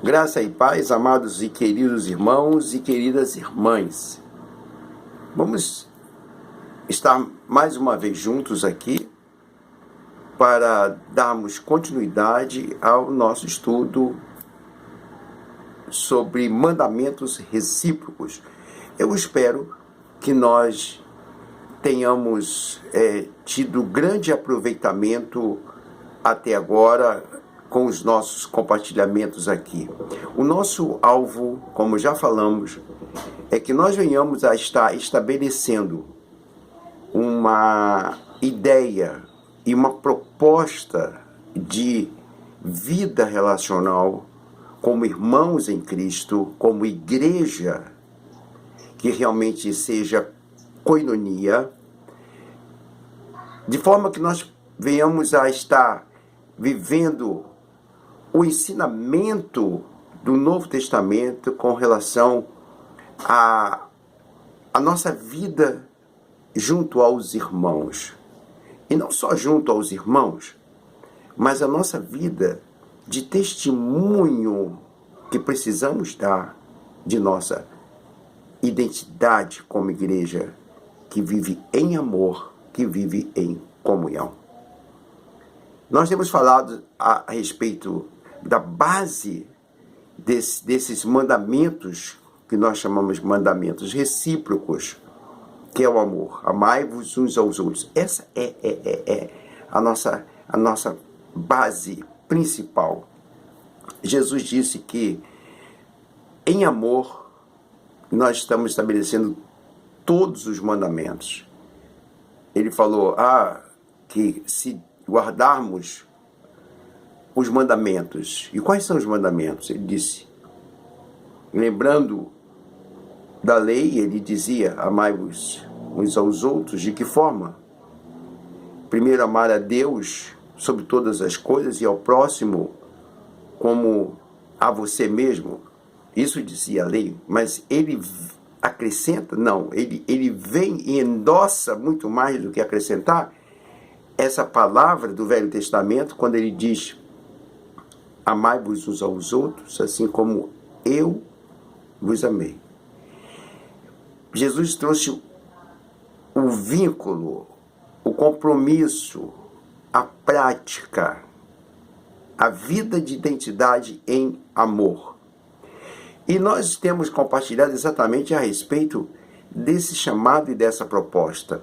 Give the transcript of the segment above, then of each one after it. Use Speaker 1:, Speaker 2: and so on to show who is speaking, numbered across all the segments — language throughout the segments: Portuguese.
Speaker 1: Graça e paz, amados e queridos irmãos e queridas irmãs. Vamos estar mais uma vez juntos aqui para darmos continuidade ao nosso estudo sobre mandamentos recíprocos. Eu espero que nós tenhamos tido grande aproveitamento até agora com os nossos compartilhamentos aqui. O nosso alvo, como já falamos, é que nós venhamos a estar estabelecendo uma ideia e uma proposta de vida relacional como irmãos em Cristo, como igreja, que realmente seja koinonia, de forma que nós venhamos a estar vivendo o ensinamento do Novo Testamento com relação à nossa vida junto aos irmãos. E não só junto aos irmãos, mas a nossa vida de testemunho que precisamos dar de nossa identidade como igreja que vive em amor, que vive em comunhão. Nós temos falado a respeito da base desses mandamentos, que nós chamamos de mandamentos recíprocos, que é o amor. Amai-vos uns aos outros. Essa é a nossa base principal. Jesus disse que em amor nós estamos estabelecendo todos os mandamentos. Ele falou que se guardarmos os mandamentos. E quais são os mandamentos? Ele disse, lembrando da lei, ele dizia, amai-vos uns aos outros. De que forma? Primeiro, amar a Deus sobre todas as coisas e ao próximo como a você mesmo. Isso dizia a lei, mas ele acrescenta, não, ele vem e endossa muito mais do que acrescentar essa palavra do Velho Testamento, quando ele diz, amai-vos uns aos outros, assim como eu vos amei. Jesus trouxe o vínculo, o compromisso, a prática, a vida de identidade em amor. E nós temos compartilhado exatamente a respeito desse chamado e dessa proposta.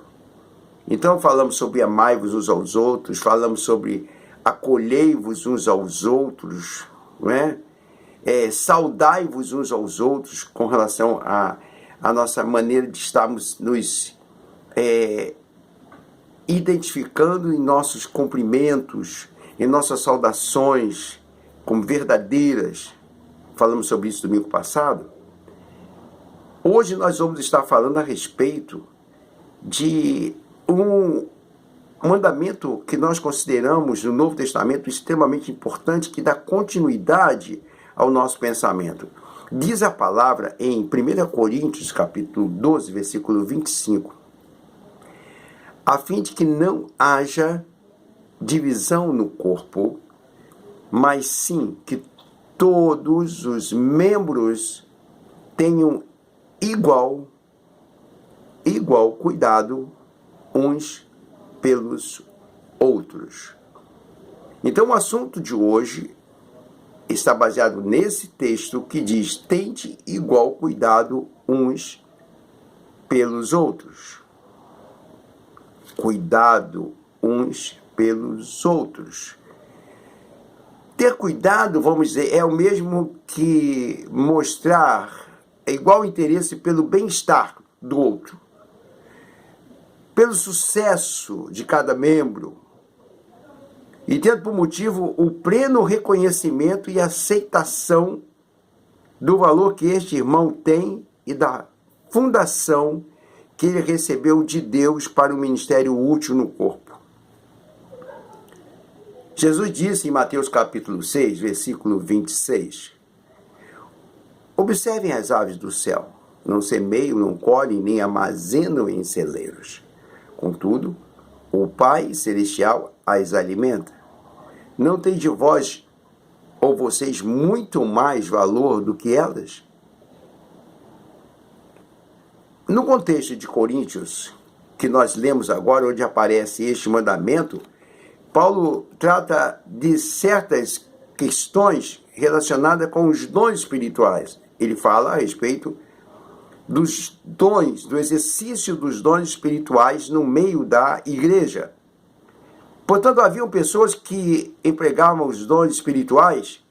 Speaker 1: Então falamos sobre amai-vos uns aos outros, falamos sobre acolhei-vos uns aos outros, não é? Saudai-vos uns aos outros com relação à nossa maneira de estarmos nos identificando em nossos cumprimentos, em nossas saudações como verdadeiras. Falamos sobre isso domingo passado. Hoje nós vamos estar falando a respeito de um mandamento que nós consideramos no Novo Testamento extremamente importante, que dá continuidade ao nosso pensamento. Diz a palavra em 1 Coríntios capítulo 12, versículo 25, a fim de que não haja divisão no corpo, mas sim que todos os membros tenham igual cuidado uns pelos outros. Então o assunto de hoje está baseado nesse texto que diz, tende igual cuidado uns pelos outros. Cuidado uns pelos outros. Ter cuidado, vamos dizer, é o mesmo que mostrar igual interesse pelo bem-estar do outro, pelo sucesso de cada membro, e tendo por motivo o pleno reconhecimento e aceitação do valor que este irmão tem e da fundação que ele recebeu de Deus para um ministério útil no corpo. Jesus disse em Mateus capítulo 6, versículo 26, observem as aves do céu, não semeiam, não colhem, nem armazenam em celeiros. Contudo, o Pai Celestial as alimenta. Não tem de vós ou vocês muito mais valor do que elas? No contexto de Coríntios, que nós lemos agora, onde aparece este mandamento, Paulo trata de certas questões relacionadas com os dons espirituais. Ele fala a respeito dos dons, do exercício dos dons espirituais no meio da igreja. Portanto, haviam pessoas que empregavam os dons espirituais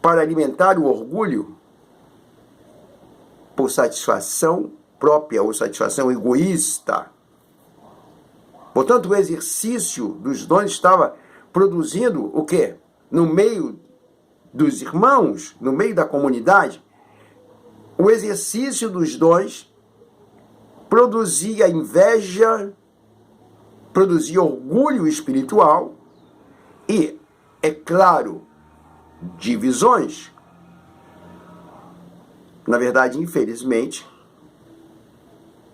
Speaker 1: para alimentar o orgulho por satisfação própria ou satisfação egoísta. Portanto, o exercício dos dons estava produzindo o quê? No meio dos irmãos, no meio da comunidade, o exercício dos dons produzia inveja, produzia orgulho espiritual e, é claro, divisões. Na verdade, infelizmente,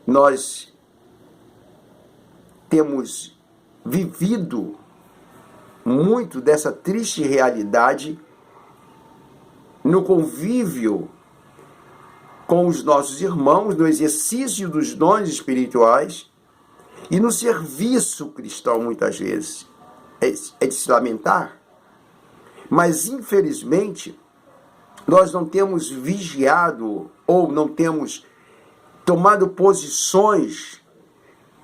Speaker 1: nós temos vivido muito dessa triste realidade no convívio com os nossos irmãos, no exercício dos dons espirituais e no serviço cristão, muitas vezes. É de se lamentar, mas infelizmente nós não temos vigiado ou não temos tomado posições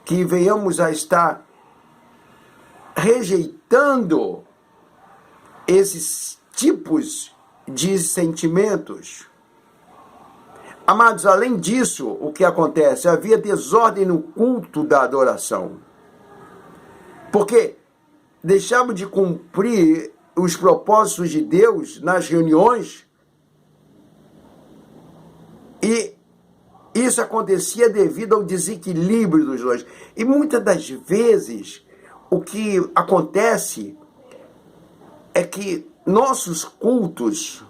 Speaker 1: que venhamos a estar rejeitando esses tipos de sentimentos. Amados, além disso, o que acontece? Havia desordem no culto da adoração. Porque deixavam de cumprir os propósitos de Deus nas reuniões e isso acontecia devido ao desequilíbrio dos dons. E muitas das vezes o que acontece é que nossos cultos,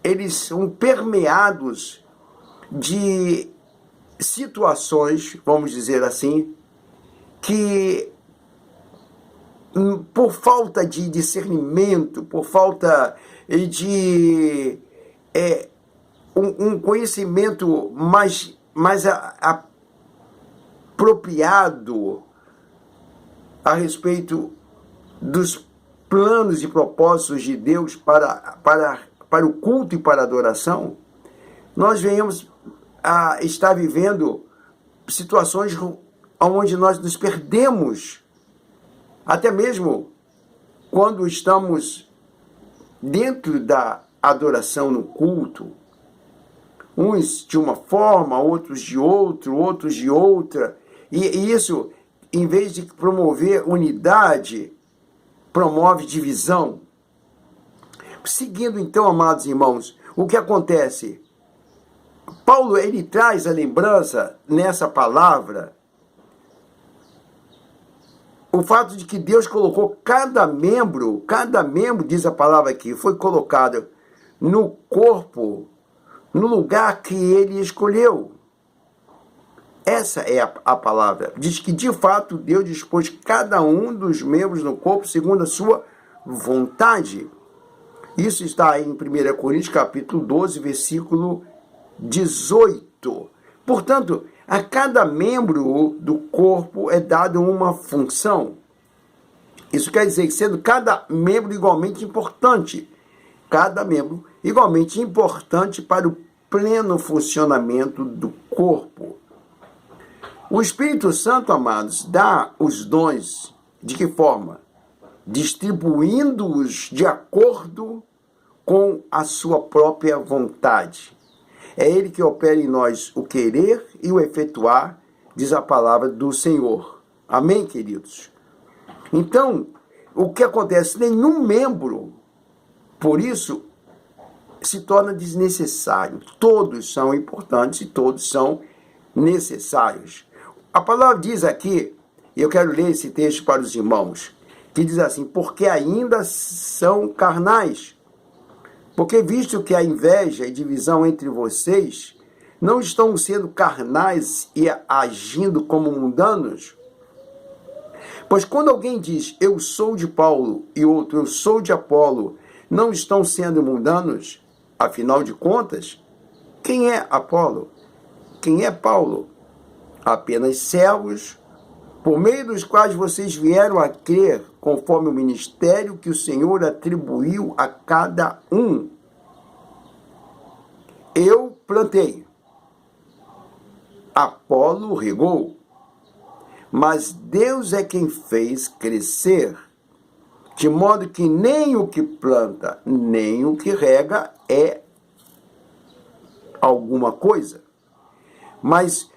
Speaker 1: eles são permeados de situações, vamos dizer assim, que por falta de discernimento, por falta de um conhecimento mais apropriado a respeito dos planos e propósitos de Deus para o culto e para a adoração, nós venhamos a estar vivendo situações onde nós nos perdemos, até mesmo quando estamos dentro da adoração no culto, uns de uma forma, outros de outra, e isso, em vez de promover unidade, promove divisão. Seguindo então, amados irmãos, o que acontece? Paulo, ele traz a lembrança nessa palavra, o fato de que Deus colocou cada membro, diz a palavra aqui, foi colocado no corpo, no lugar que ele escolheu. Essa é a palavra. Diz que, de fato, Deus dispôs cada um dos membros no corpo segundo a sua vontade. Isso está aí em 1 Coríntios, capítulo 12, versículo 18. Portanto, a cada membro do corpo é dada uma função. Isso quer dizer que, sendo cada membro igualmente importante, cada membro igualmente importante para o pleno funcionamento do corpo. O Espírito Santo, amados, dá os dons de que forma? Distribuindo-os de acordo com a sua própria vontade. É Ele que opera em nós o querer e o efetuar, diz a palavra do Senhor. Amém, queridos? Então, o que acontece? Nenhum membro, por isso, se torna desnecessário. Todos são importantes e todos são necessários. A palavra diz aqui, e eu quero ler esse texto para os irmãos, que diz assim: porque ainda são carnais. Porque visto que a inveja e divisão entre vocês não estão sendo carnais e agindo como mundanos? Pois quando alguém diz, eu sou de Paulo, e outro, eu sou de Apolo, não estão sendo mundanos? Afinal de contas, quem é Apolo? Quem é Paulo? Apenas servos, por meio dos quais vocês vieram a crer, conforme o ministério que o Senhor atribuiu a cada um. Eu plantei, Apolo regou, mas Deus é quem fez crescer, de modo que nem o que planta, nem o que rega é alguma coisa, mas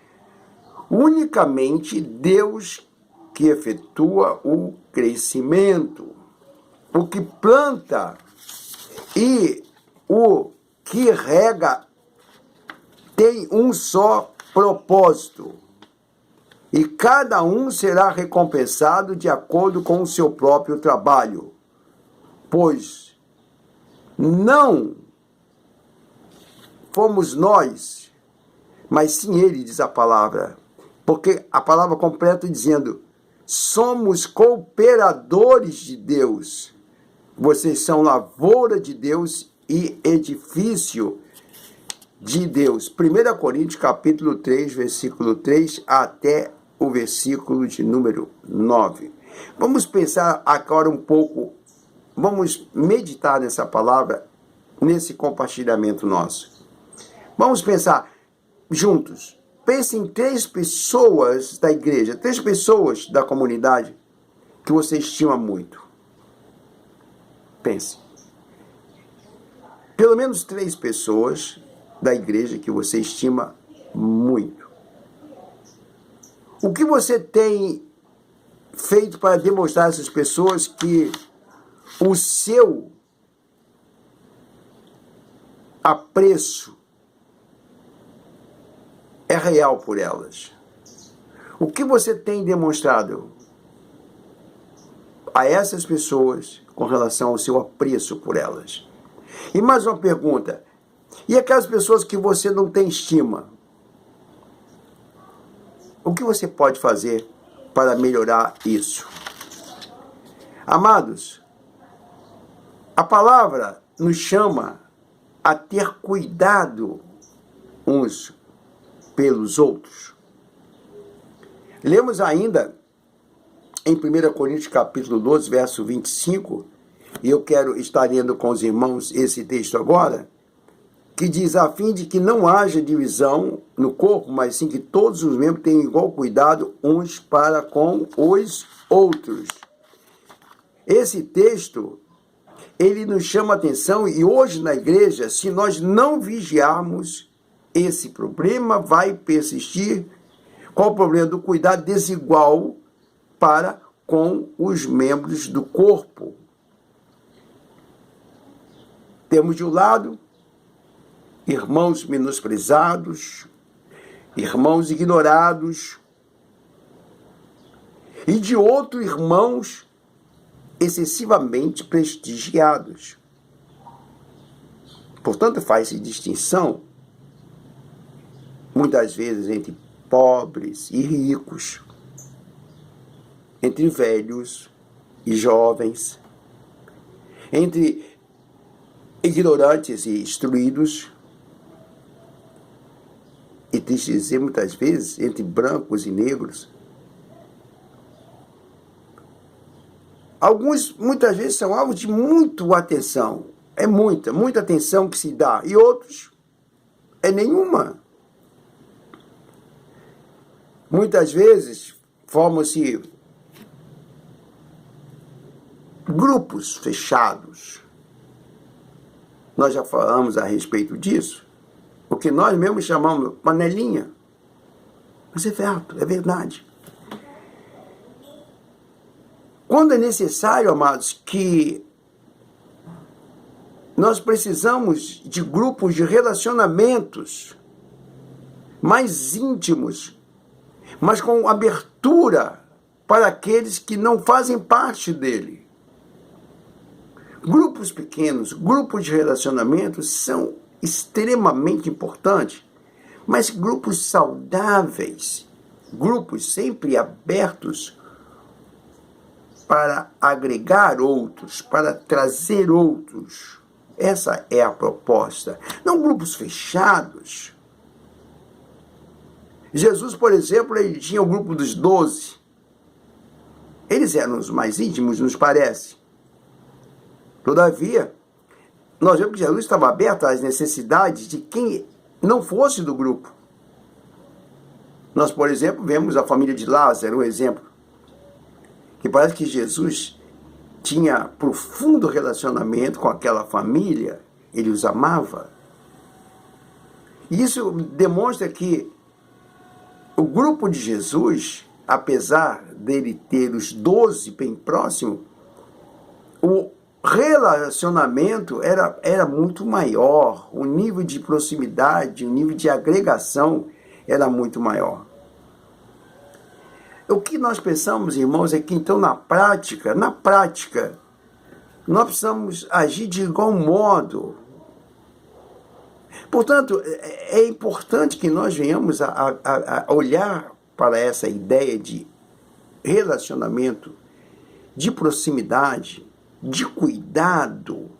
Speaker 1: unicamente Deus que efetua o crescimento. O que planta e o que rega tem um só propósito, e cada um será recompensado de acordo com o seu próprio trabalho, pois não fomos nós, mas sim ele, diz a palavra, porque a palavra completa dizendo, somos cooperadores de Deus, vocês são lavoura de Deus e edifício de Deus. 1 Coríntios capítulo 3, versículo 3 até o versículo de número 9. Vamos pensar agora um pouco, vamos meditar nessa palavra, nesse compartilhamento nosso. Vamos pensar juntos. Pense em 3 pessoas da igreja, 3 pessoas da comunidade que você estima muito. Pense. Pelo menos 3 pessoas da igreja que você estima muito. O que você tem feito para demonstrar a essas pessoas que o seu apreço é real por elas? O que você tem demonstrado a essas pessoas com relação ao seu apreço por elas? E mais uma pergunta. E aquelas pessoas que você não tem estima? O que você pode fazer para melhorar isso? Amados, a palavra nos chama a ter cuidado uns pelos outros. Lemos ainda em 1 Coríntios capítulo 12, verso 25, e eu quero estar lendo com os irmãos esse texto agora, que diz, a fim de que não haja divisão no corpo, mas sim que todos os membros tenham igual cuidado uns para com os outros. Esse texto, ele nos chama a atenção, e hoje na igreja, se nós não vigiarmos, esse problema vai persistir. Qual o problema? Do cuidado desigual para com os membros do corpo. Temos de um lado irmãos menosprezados, irmãos ignorados, e de outro, irmãos excessivamente prestigiados. Portanto, faz-se distinção, muitas vezes, entre pobres e ricos, entre velhos e jovens, entre ignorantes e instruídos, e triste dizer, muitas vezes, entre brancos e negros. Alguns, muitas vezes, são alvos de muita atenção. É muita atenção que se dá. E outros, é nenhuma. Muitas vezes, formam-se grupos fechados. Nós já falamos a respeito disso. O que nós mesmos chamamos de panelinha. Mas é fato, é verdade. Quando é necessário, amados, que nós precisamos de grupos de relacionamentos mais íntimos, mas com abertura para aqueles que não fazem parte dele. Grupos pequenos, grupos de relacionamentos são extremamente importantes, mas grupos saudáveis, grupos sempre abertos para agregar outros, para trazer outros. Essa é a proposta. Não grupos fechados. Jesus, por exemplo, ele tinha o grupo dos 12. Eles eram os mais íntimos, nos parece. Todavia, nós vemos que Jesus estava aberto às necessidades de quem não fosse do grupo. Nós, por exemplo, vemos a família de Lázaro, um exemplo, que parece que Jesus tinha profundo relacionamento com aquela família, ele os amava. E isso demonstra que o grupo de Jesus, apesar dele ter os 12 bem próximos, o relacionamento era muito maior, o nível de proximidade, o nível de agregação era muito maior. O que nós pensamos, irmãos, é que então na prática, nós precisamos agir de igual modo. Portanto, é importante que nós venhamos a olhar para essa ideia de relacionamento, de proximidade, de cuidado.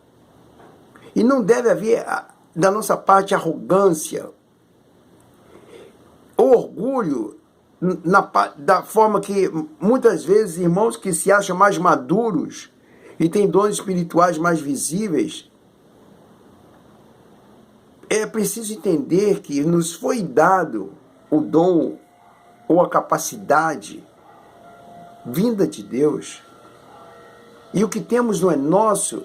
Speaker 1: E não deve haver, da nossa parte, arrogância, orgulho, da forma que muitas vezes irmãos que se acham mais maduros e têm dons espirituais mais visíveis, é preciso entender que nos foi dado o dom ou a capacidade vinda de Deus, e o que temos não é nosso.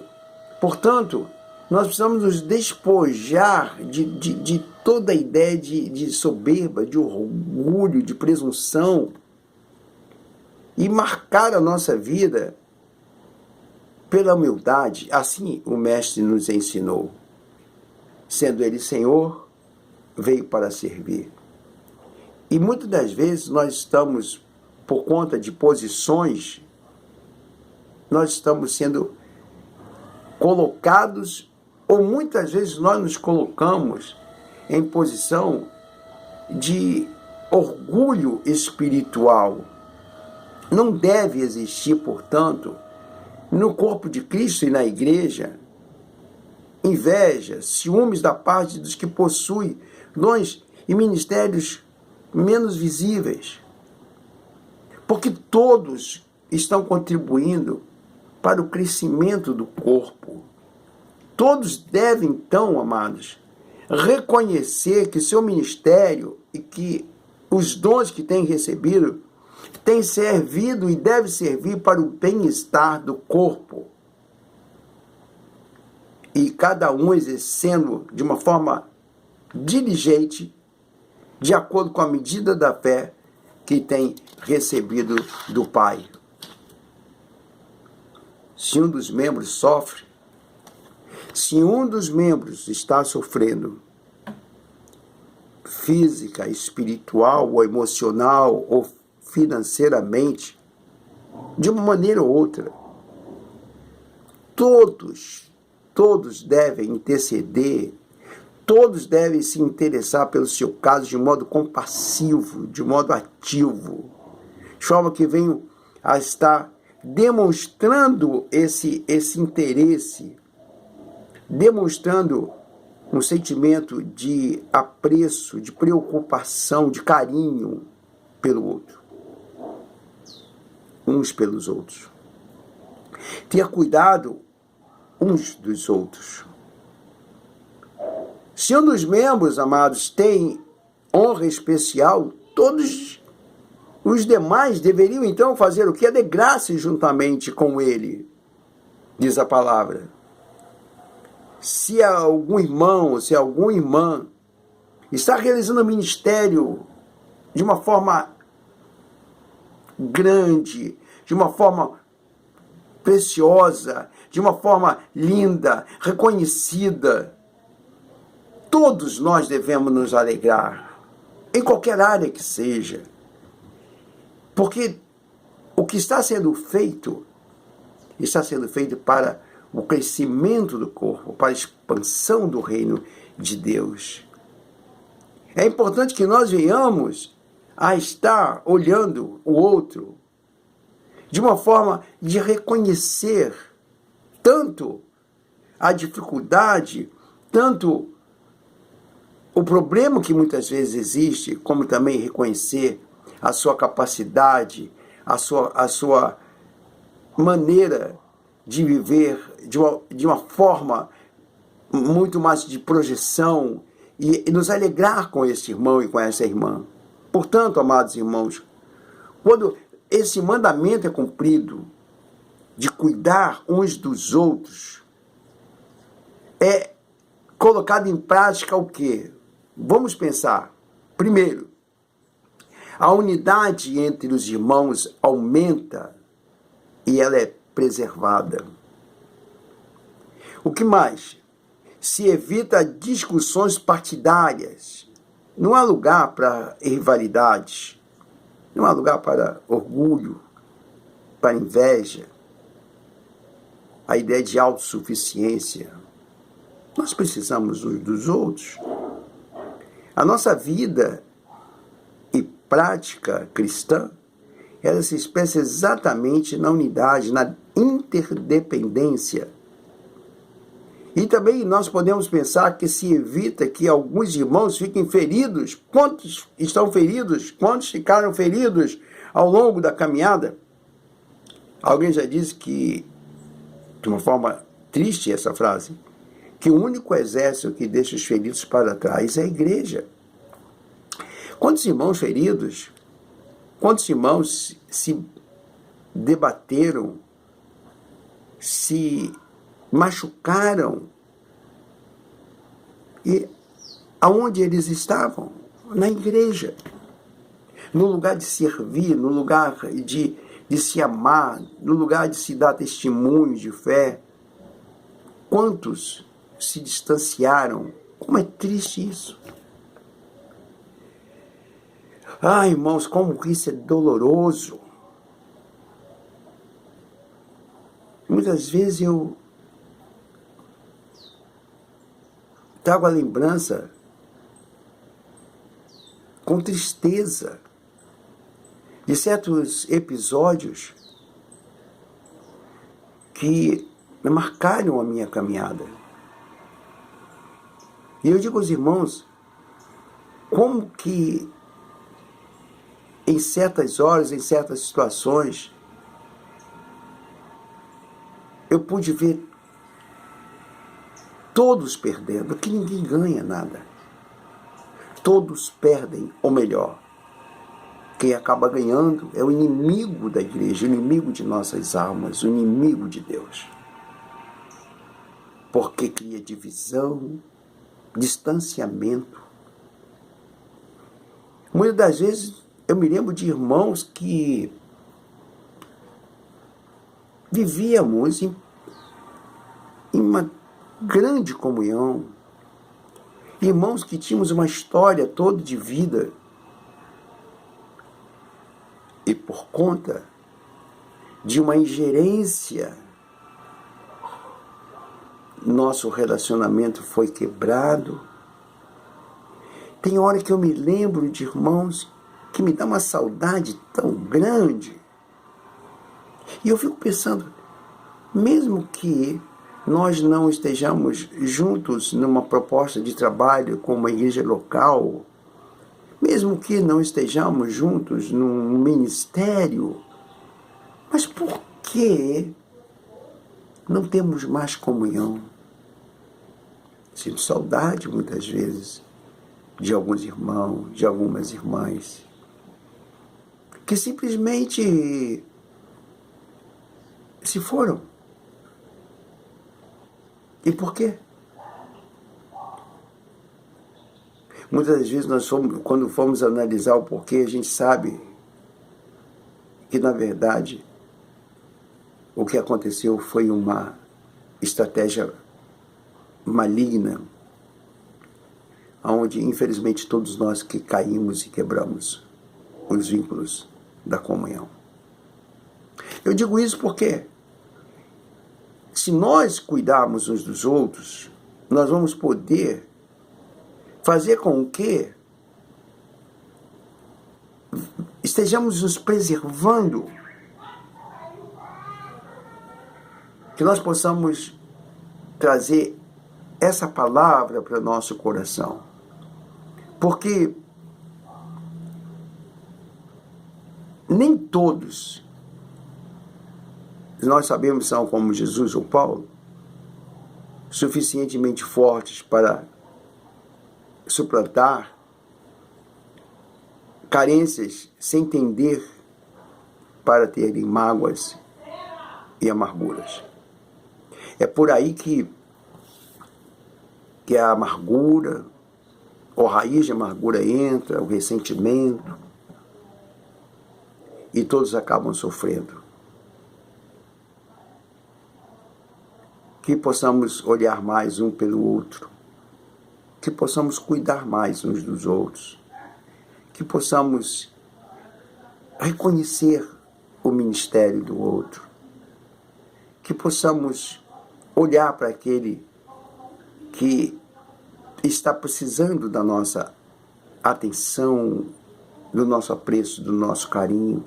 Speaker 1: Portanto, nós precisamos nos despojar de toda a ideia de soberba, de orgulho, de presunção, e marcar a nossa vida pela humildade. Assim o Mestre nos ensinou. Sendo Ele Senhor, veio para servir. E muitas das vezes nós estamos, por conta de posições, nós estamos sendo colocados, ou muitas vezes nós nos colocamos em posição de orgulho espiritual. Não deve existir, portanto, no corpo de Cristo e na igreja, inveja, ciúmes da parte dos que possuem dons e ministérios menos visíveis. Porque todos estão contribuindo para o crescimento do corpo. Todos devem, então, amados, reconhecer que seu ministério e que os dons que têm recebido têm servido e devem servir para o bem-estar do corpo. E cada um exercendo de uma forma diligente, de acordo com a medida da fé que tem recebido do Pai. Se um dos membros sofre, se um dos membros está sofrendo, física, espiritual, ou emocional, ou financeiramente, de uma maneira ou outra, todos devem interceder, todos devem se interessar pelo seu caso de modo compassivo, de modo ativo, de forma que venham a estar demonstrando esse interesse, demonstrando um sentimento de apreço, de preocupação, de carinho pelo outro, uns pelos outros. Ter cuidado uns dos outros. Se um dos membros, amados, tem honra especial, todos os demais deveriam então fazer o que? Alegrar-se juntamente com ele, diz a palavra. Se algum irmão, se alguma irmã está realizando o ministério de uma forma grande, de uma forma preciosa, de uma forma linda, reconhecida, todos nós devemos nos alegrar, em qualquer área que seja. Porque o que está sendo feito para o crescimento do corpo, para a expansão do reino de Deus. É importante que nós venhamos a estar olhando o outro de uma forma de reconhecer tanto a dificuldade, tanto o problema que muitas vezes existe, como também reconhecer a sua capacidade, a sua maneira de viver de uma forma muito mais de projeção e nos alegrar com esse irmão e com essa irmã. Portanto, amados irmãos, quando esse mandamento é cumprido, de cuidar uns dos outros, é colocado em prática o quê? Vamos pensar. Primeiro, a unidade entre os irmãos aumenta e ela é preservada. O que mais? Se evita discussões partidárias. Não há lugar para rivalidades. Não há lugar para orgulho, para inveja, a ideia de autossuficiência. Nós precisamos uns dos outros. A nossa vida e prática cristã, ela se expressa exatamente na unidade, na interdependência. E também nós podemos pensar que se evita que alguns irmãos fiquem feridos. Quantos estão feridos? Quantos ficaram feridos ao longo da caminhada? Alguém já disse que, de uma forma triste essa frase, que o único exército que deixa os feridos para trás é a igreja. Quantos irmãos feridos, quantos irmãos se debateram, se machucaram, e aonde eles estavam? Na igreja, no lugar de servir, no lugar de se amar, no lugar de se dar testemunho de fé. Quantos se distanciaram? Como é triste isso. Ah, irmãos, como isso é doloroso. Muitas vezes eu trago a lembrança com tristeza de certos episódios que marcaram a minha caminhada. E eu digo aos irmãos, como que em certas horas, em certas situações, eu pude ver todos perdendo, que ninguém ganha nada. Todos perdem, ou melhor, quem acaba ganhando é o inimigo da igreja, o inimigo de nossas almas, o inimigo de Deus. Porque cria divisão, distanciamento. Muitas das vezes eu me lembro de irmãos que vivíamos em uma grande comunhão, irmãos que tínhamos uma história toda de vida, e por conta de uma ingerência, nosso relacionamento foi quebrado. Tem hora que eu me lembro de irmãos que me dá uma saudade tão grande, e eu fico pensando, mesmo que nós não estejamos juntos numa proposta de trabalho com uma igreja local, mesmo que não estejamos juntos num ministério, mas por que não temos mais comunhão? Sinto saudade muitas vezes de alguns irmãos, de algumas irmãs, que simplesmente se foram. E por quê? Muitas das vezes quando fomos analisar o porquê, a gente sabe que, na verdade, o que aconteceu foi uma estratégia maligna, onde, infelizmente, todos nós que caímos e quebramos os vínculos da comunhão. Eu digo isso porque, se nós cuidarmos uns dos outros, nós vamos poder fazer com que estejamos nos preservando que nós possamos trazer essa palavra para o nosso coração. Porque nem todos, nós sabemos, são como Jesus ou Paulo, suficientemente fortes para suplantar carências sem entender, para terem mágoas e amarguras. É por aí que a amargura, ou a raiz de amargura entra, o ressentimento, e todos acabam sofrendo. Que possamos olhar mais um pelo outro, que possamos cuidar mais uns dos outros, que possamos reconhecer o ministério do outro, que possamos olhar para aquele que está precisando da nossa atenção, do nosso apreço, do nosso carinho,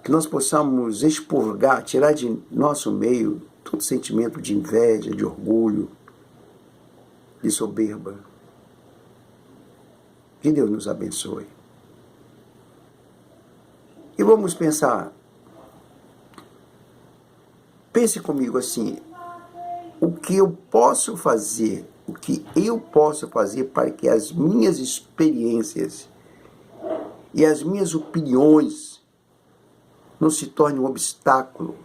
Speaker 1: que nós possamos expurgar, tirar de nosso meio todo sentimento de inveja, de orgulho, de soberba. Que Deus nos abençoe. E vamos pensar, pense comigo assim, o que eu posso fazer para que as minhas experiências e as minhas opiniões não se tornem um obstáculo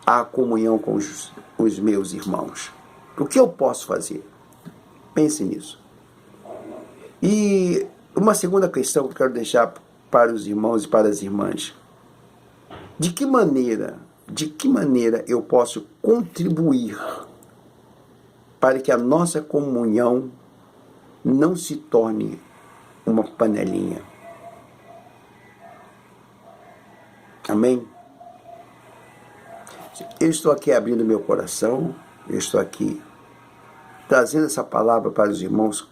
Speaker 1: à comunhão com os meus irmãos. O que eu posso fazer? Pense nisso. E uma segunda questão que eu quero deixar para os irmãos e para as irmãs. De que maneira eu posso contribuir para que a nossa comunhão não se torne uma panelinha? Amém? Eu estou aqui abrindo meu coração, eu estou aqui trazendo essa palavra para os irmãos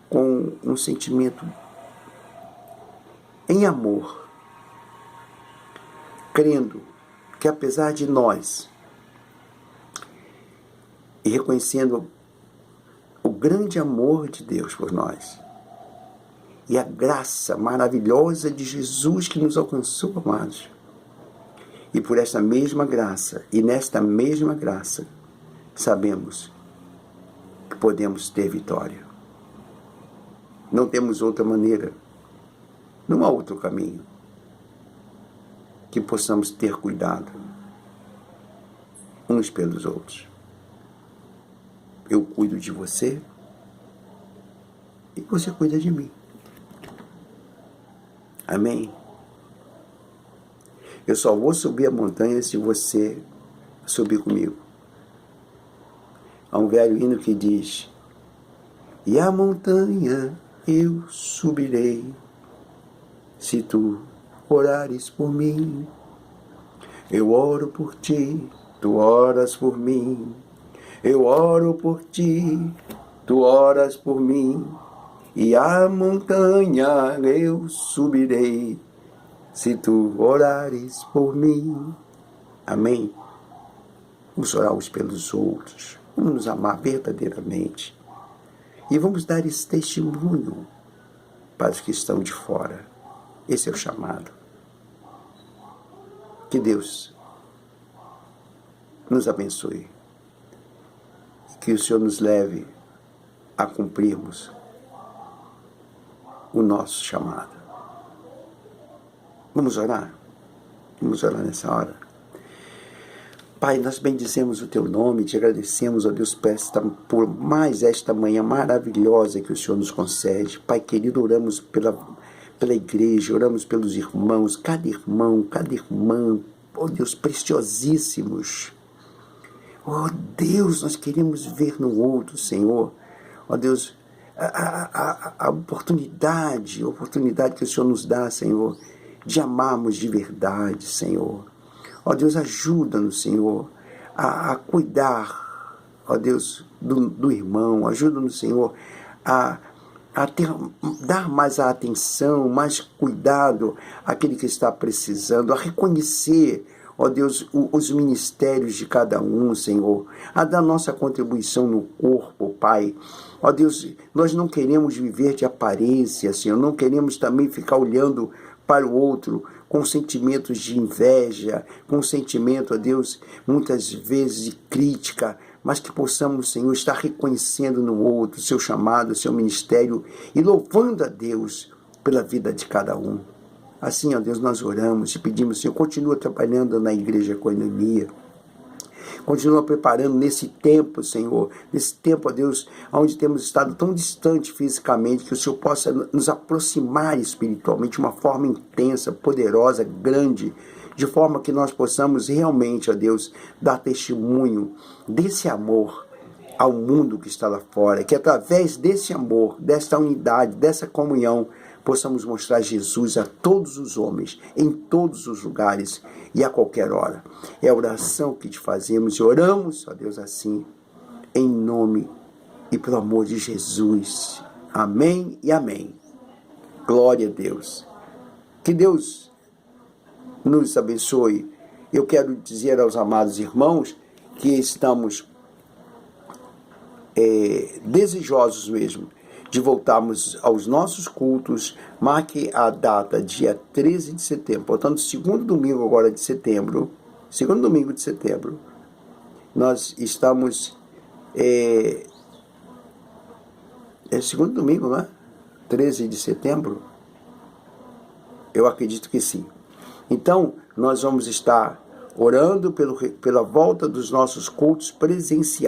Speaker 1: com um sentimento em amor, crendo que apesar de nós, e reconhecendo o grande amor de Deus por nós, e a graça maravilhosa de Jesus que nos alcançou, amados, e por esta mesma graça, e nesta mesma graça, sabemos que podemos ter vitória. Não temos outra maneira, não há outro caminho, que possamos ter cuidado uns pelos outros. Eu cuido de você e você cuida de mim. Amém? Eu só vou subir a montanha se você subir comigo. Há um velho hino que diz: e a montanha eu subirei, se tu orares por mim. Eu oro por ti, tu oras por mim. Eu oro por ti, tu oras por mim. E a montanha eu subirei, se tu orares por mim. Amém? Vamos orar uns pelos outros. Vamos nos amar verdadeiramente. E vamos dar esse testemunho para os que estão de fora. Esse é o chamado. Que Deus nos abençoe. Que o Senhor nos leve a cumprirmos o nosso chamado. Vamos orar? Vamos orar nessa hora. Pai, nós bendizemos o Teu nome, te agradecemos, ó Deus, por mais esta manhã maravilhosa que o Senhor nos concede. Pai querido, oramos pela igreja, oramos pelos irmãos, cada irmão, cada irmã, ó Deus, preciosíssimos. Ó Deus, nós queremos ver no outro, Senhor, ó Deus, a oportunidade que o Senhor nos dá, Senhor, de amarmos de verdade, Senhor. Ó Deus, ajuda-nos, Senhor, a cuidar, ó Deus, do irmão. Ajuda-nos, Senhor, a dar mais atenção, mais cuidado àquele que está precisando, a reconhecer, ó Deus, os ministérios de cada um, Senhor, a dar nossa contribuição no corpo, Pai. Ó Deus, nós não queremos viver de aparência, Senhor, não queremos também ficar olhando para o outro com sentimentos de inveja, com sentimento, ó Deus, muitas vezes de crítica, mas que possamos, Senhor, estar reconhecendo no outro o seu chamado, o seu ministério e louvando a Deus pela vida de cada um. Assim, ó Deus, nós oramos e pedimos, Senhor, continua trabalhando na Igreja Koinonia. Continua preparando nesse tempo, Senhor, nesse tempo, ó Deus, onde temos estado tão distante fisicamente, que o Senhor possa nos aproximar espiritualmente de uma forma intensa, poderosa, grande, de forma que nós possamos realmente, ó Deus, dar testemunho desse amor ao mundo que está lá fora, que através desse amor, dessa unidade, dessa comunhão, possamos mostrar Jesus a todos os homens, em todos os lugares e a qualquer hora. É a oração que te fazemos e oramos, ó Deus, assim, em nome e pelo amor de Jesus. Amém e amém. Glória a Deus. Que Deus nos abençoe. Eu quero dizer aos amados irmãos que estamos desejosos mesmo de voltarmos aos nossos cultos. Marque a data, dia 13 de setembro, portanto, segundo domingo agora de setembro, nós estamos, segundo domingo, não é? 13 de setembro? Eu acredito que sim. Então, nós vamos estar orando pela volta dos nossos cultos presenciais.